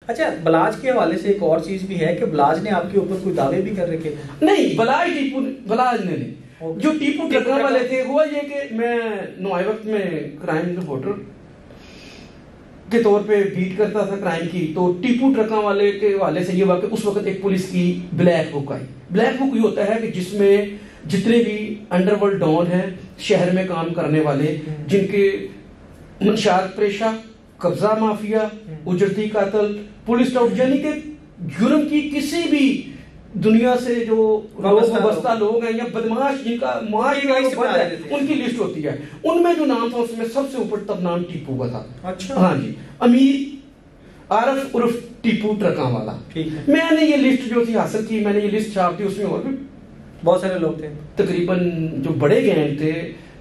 اچھا بلاج کے حوالے سے ایک اور چیز بھی ہے کہ بلاج نے آپ کے اوپر کوئی دعوے بھی کر رکھے؟ نہیں، بلاج نے نہیں. جو ٹیپو ٹرکاں والے تھے، ہوا یہ کہ میں نوائے وقت میں کرائم رپورٹر کے طور پہ بیٹ کرتا تھا کرائم کی. تو ٹیپو ٹرکاں والے کے حوالے سے یہ ہوا کہ اس وقت ایک پولیس کی بلیک بک آئی. بلیک بک یہ ہوتا ہے کہ جس میں جتنے بھی انڈر ورلڈ ڈان ہیں شہر میں کام کرنے والے، جن کے منشیات پیشہ، قبضہ مافیا، اجرتی قاتل، پولیس ٹاؤٹ، یعنی کہ جرم کی کسی بھی دنیا سے جو وابستہ لوگ ہیں یا بدماش جن کا معاشرہ ہے، ان کی لسٹ ہوتی ہے. ان میں جو نام تھا اس میں سب سے اوپر تب نام ٹیپو کا تھا. اچھا. ہاں جی، امیر عارف عرف ٹیپو ٹرکاں والا. میں نے یہ لسٹ جو تھی حاصل کی، میں نے یہ لسٹ چھاپ دی. اس میں اور بھی بہت سارے لوگ تھے، تقریباً جو بڑے گینگ تھے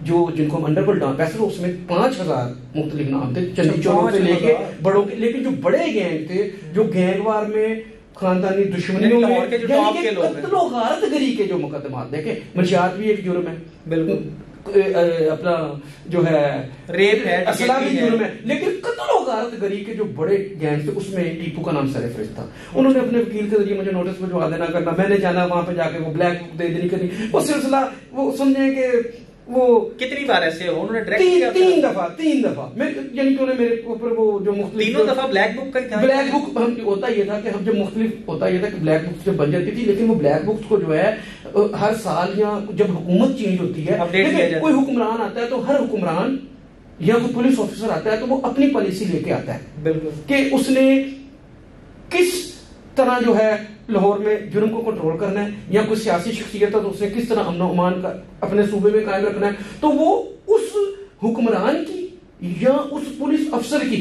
جن کو ہم انڈر ورلڈ ڈان، ویسے اس میں 5000 مختلف نام تھے چندی چوروں سے لے کے بڑوں کے، لیکن جو بڑے گینگ تھے جو گینگ وار میں خاندانی دشمنیوں میں قتل و غارت گری کے جو مقدمات، دیکھیں منشیات بھی ایک جرم ہے، بالکل اپنا جو ہے ریپ ہے، اسلحہ بھی جرم ہے، لیکن قتل و غارت گری کے جو بڑے گینگ تھے اس میں ٹیپو کا نام سر فہرست تھا. انہوں نے اپنے وکیل کے ذریعے مجھے نوٹس بھجوا دینا کرنا، میں نے جانا وہاں پہ جا کے وہ بلیک بک دے دینی کرنی. وہ سلسلہ وہ سمجھیں کہ وہ کتنی بار ایسے ہو، انہوں نے تین دفعہ یعنی کہ انہیں میرے اوپر وہ جو مختلف تینوں دفعہ بلیک بک کا ہی تھا. بلیک بک ہوتا یہ تھا کہ ہم جب مختلف ہوتا یہ تھا کہ بلیک بکس جب بن جاتی تھی، لیکن وہ بلیک بکس کو جو ہے ہر سال یا جب حکومت چینج ہوتی ہے، کوئی حکمران آتا ہے تو ہر حکمران یا کوئی پولیس آفیسر آتا ہے تو وہ اپنی پالیسی لے کے آتا ہے، بالکل، کہ اس نے کس طرح جو ہے لاہور میں جرم کو کنٹرول کرنا ہے، یا کوئی سیاسی شخصیت ہے تو اس نے کس طرح امن و امان کا اپنے صوبے میں قائم رکھنا ہے. تو وہ اس حکمران کی یا اس پولیس افسر کی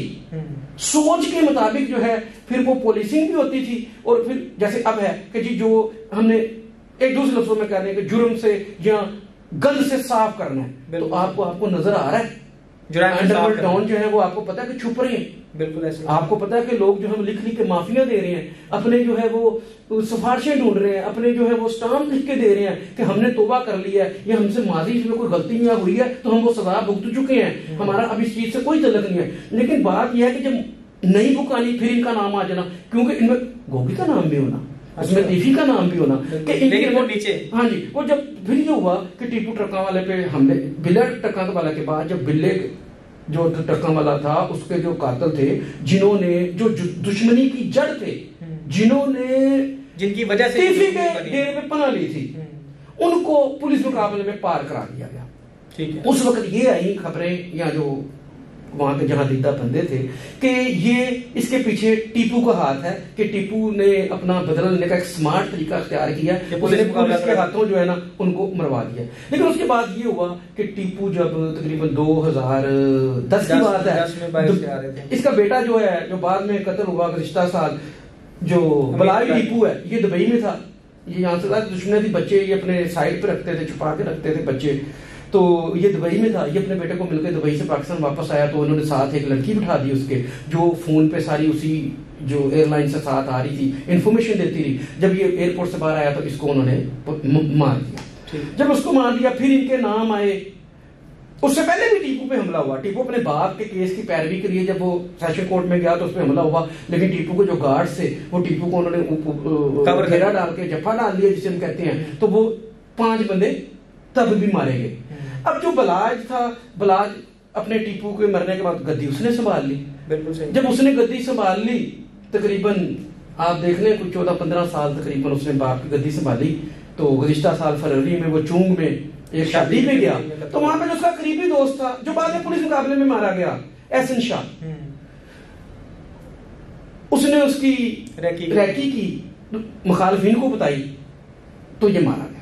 سوچ کے مطابق جو ہے پھر وہ پولیسنگ بھی ہوتی تھی. اور پھر جیسے اب ہے کہ جی جو ہم نے ایک دوسرے لفظوں میں کہنے کہ جرم سے یا گند سے صاف کرنا ہے، تو آپ کو نظر آ رہا ہے انڈر ورلڈ ڈان جو ہے وہ آپ کو پتا ہے کہ چھپ رہے ہیں. بالکل ایسے آپ کو پتا ہے کہ لوگ جو ہم لکھ کے معافیاں دے رہے ہیں، اپنے جو ہے وہ سفارشیں ڈھونڈ رہے ہیں، اپنے جو ہے وہ اسٹامپ لکھ کے دے رہے ہیں کہ ہم نے توبہ کر لیا ہے یا ہم سے ماضی میں کوئی غلطی یا ہوئی ہے تو ہم وہ سزا بھگت چکے ہیں، ہمارا اب اس چیز سے کوئی تعلق نہیں ہے. لیکن بات یہ ہے کہ جب نئی بک آنی پھر ان کا نام آ جانا، کیونکہ ان میں گوگی کا نام بھی ہونا، اس میں تیفی کا نام بھی ہونا، کہ وہ نیچے. ہاں جی، وہ جب پھر یہ ہوا کہ ٹیپو ٹرکاں والے پہ ہم نے بلے ٹرکاں والے کے بعد جب بلے جو ٹرکاں والا تھا اس کے جو قاتل تھے، جنہوں نے جو دشمنی کی جڑ تھے، جنہوں نے جن کی وجہ سے تیفی کے ڈیرے میں پناہ لی تھی، ان کو پولیس مقابلے میں پار کرا دیا گیا. اس وقت یہ آئی خبریں یا جو وہاں کے جہاں دیدہ بندے تھے کہ یہ اس کے پیچھے ٹیپو کا ہاتھ ہے، کہ ٹیپو نے اپنا بدلہ لینے کا ایک سمارٹ طریقہ اختیار کیا، اس نے پولیس کے ہاتھوں جو ہے نا ان کو مروا دیا. لیکن اس کے بعد یہ ہوا کہ ٹیپو جب تقریباً 2010 کی بات ہے، اس کا بیٹا جو ہے جو بعد میں قتل ہوا گزشتہ سال، جو بلاج ٹیپو ہے، یہ دبئی میں تھا. یہ یہاں سے دشمنی تھی، بچے یہ اپنے سائڈ پہ رکھتے تھے، چھپا کے رکھتے تھے بچے. تو یہ دبئی میں تھا، یہ اپنے بیٹے کو مل کے دبئی سے پاکستان واپس آیا تو انہوں نے ساتھ ایک لڑکی بٹھا دی اس کے، جو فون پہ ساری اسی جو ایئر لائن سے ساتھ آ رہی تھی انفارمیشن دیتی رہی. جب یہ ایئرپورٹ سے باہر آیا تو اس کو انہوں نے مار دیا. جب اس کو مار دیا پھر ان کے نام آئے. اس سے پہلے بھی ٹیپو پہ حملہ ہوا. ٹیپو اپنے باپ کے کیس کی پیروی کے لیے جب وہ سیشن کورٹ میں گیا تو اس پہ حملہ ہوا، لیکن ٹیپو کو جو گارڈ سے وہ ٹیپو کو انہوں نے گھیرا ڈال کے جفا ڈال دیا جسے ہم کہتے ہیں، تو وہ 5 بندے تب بھی مارے گئے. اب جو بلاج تھا، بلاج اپنے ٹیپو کے مرنے کے بعد گدی اس نے سنبھال لی. بالکل صحیح. جب اس نے گدی سنبھال لی تقریباً آپ دیکھ لیں کچھ 14-15 سال تقریباً اس نے باپ کی گدی سنبھالی. تو گزشتہ سال فروری میں وہ چونگ میں ایک شادی پہ گیا تو وہاں پہ جو اس کا قریبی دوست تھا جو بعد میں پولیس مقابلے میں مارا گیا، احسن شاہ، اس نے اس کی ریکی کی مخالفین کو بتائی تو یہ مارا گیا.